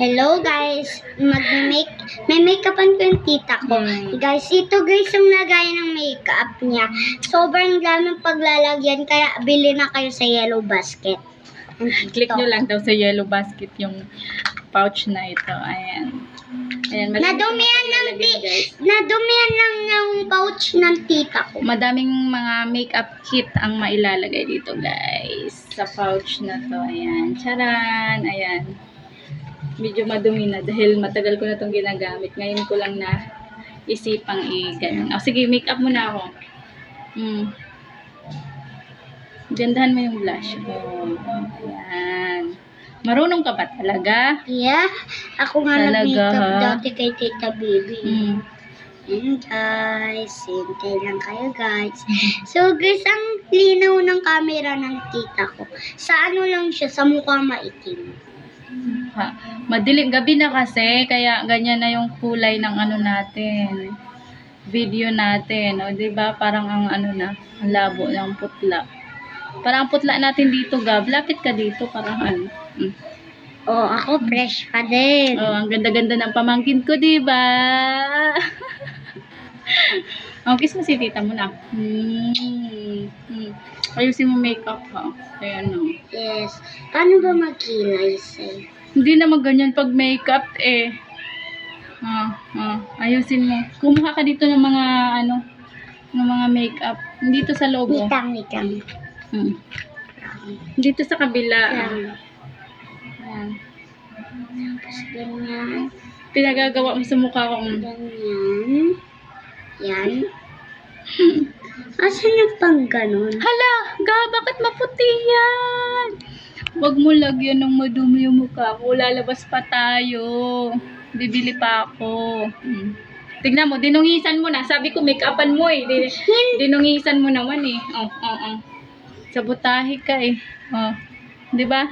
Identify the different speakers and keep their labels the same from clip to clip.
Speaker 1: Hello guys, may make-upan ko yung tita ko. Guys, ito guys yung lagay ng make-up niya. Sobrang daming paglalagyan, kaya bili na kayo sa Yellow Basket.
Speaker 2: Click nyo lang daw sa Yellow Basket yung pouch na ito. Ayan. Ayan,
Speaker 1: Nadumihan lang yung pouch ng tita ko.
Speaker 2: madaming mga makeup kit ang mailalagay dito, guys. Sa pouch na to. Ayan. Charan! Ayan. Medyo madumi na dahil matagal ko na itong ginagamit. Ngayon ko lang na isipang i-ganon. Sige, makeup muna ako. Gandahan mo yung blush. Ayan. Marunong ka ba talaga?
Speaker 1: Yeah, ako nga
Speaker 2: Talaga,
Speaker 1: nag-makeup
Speaker 2: ha?
Speaker 1: dati kay Tita Baby. And guys, hintay lang kayo guys. So guys, ang linaw ng camera ng tita ko. Sa ano lang siya, sa mukha maitim.
Speaker 2: Madilim gabi na kasi, kaya ganyan na yung kulay ng ano natin. Video natin, o 'di ba? Parang ang ano na, ang labo ng putla. Parang ang putla natin dito, Gab. Lapit ka dito, parang ano.
Speaker 1: Oh, ako fresh pa din.
Speaker 2: Oh, ang ganda-ganda ng pamangkin ko, 'di ba? Oh, kiss mo si tita mo na. Ayusin mo makeup, ha. Ayan, no.
Speaker 1: Yes. Paano ba magkilay sa'yo?
Speaker 2: Hindi naman ganyan pag makeup, eh. Ayusin mo. Kumuha ka dito ng mga, ano, ng mga makeup. Dito sa logo.
Speaker 1: Mitang.
Speaker 2: Dito sa kabila.
Speaker 1: Ayan.
Speaker 2: Ayan.
Speaker 1: Tapos ganyan.
Speaker 2: Pinagagawa mo sa mukha ko.
Speaker 1: Ganyan. Yan. Asan yung pang ganon?
Speaker 2: Hala, Ga, bakit maputi yan? Huwag mo lagyan ng madumi yung mukha ko. Lalabas pa tayo. Bibili pa ako. Tignan mo, dinungisan mo na. Sabi ko, make-upan mo eh. Dinungisan mo naman eh. Sabotahe ka eh. Di ba?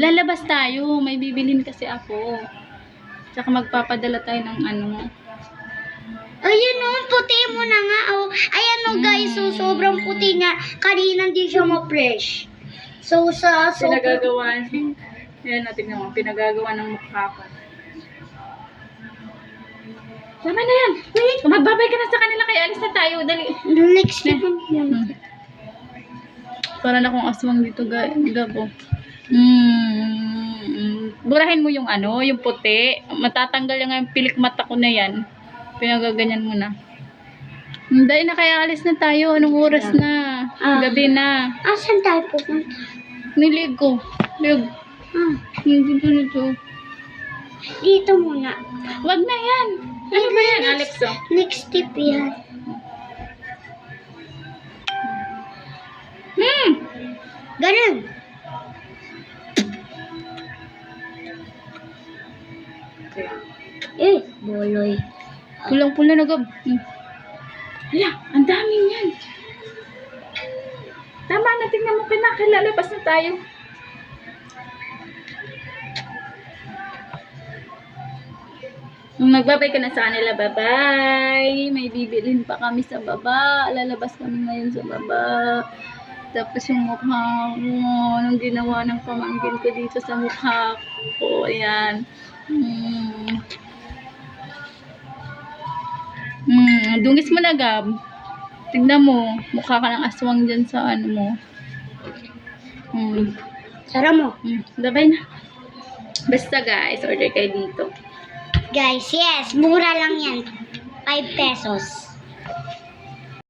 Speaker 2: Lalabas tayo. May bibilin kasi ako. Tsaka magpapadala tayo ng ano.
Speaker 1: Ayun o, puti mo na nga. Oh. Ayan o guys, so sobrang puti niya. Kanina hindi siya ma-fresh. So sa
Speaker 2: Pinagagawa. Yan natin naman. Pinagagawa ng mukha ko. Tama na yan. Wait. Magbabay ka na sa kanila kaya alis na tayo. Dali.
Speaker 1: Next na.
Speaker 2: Para na akong aswang dito, Gabo. Burahin mo yung ano, yung puti. Matatanggal yung pilik mata ko na yan. Pinagaganyan mo na. Dahil na kaya alis na tayo. Anong oras na? Gabi na.
Speaker 1: Asan tayo pupunta?
Speaker 2: Niligo. Dito.
Speaker 1: Dito muna.
Speaker 2: Wag na yan. Ano ba yan, Alexa?
Speaker 1: Next tip yan. Ganun. Boloy.
Speaker 2: Pulang-pula na, Gab. Hala, ang daming yan. Tama na, tingnan mo lalabas na tayo. Magbabay ka na sa kanila, bye-bye. May bibilin pa kami sa baba. Lalabas kami ngayon sa baba. Tapos yung mukha ko, anong ginawa ng pamangkin ko dito sa mukha ko. Ayan. Dungis mo na, Gab. Tignan mo, mukha ka ng aswang dyan sa ano mo.
Speaker 1: Sara mo.
Speaker 2: Dabay na. Basta guys, order kayo dito.
Speaker 1: Guys, yes, mura lang yan. 5 pesos.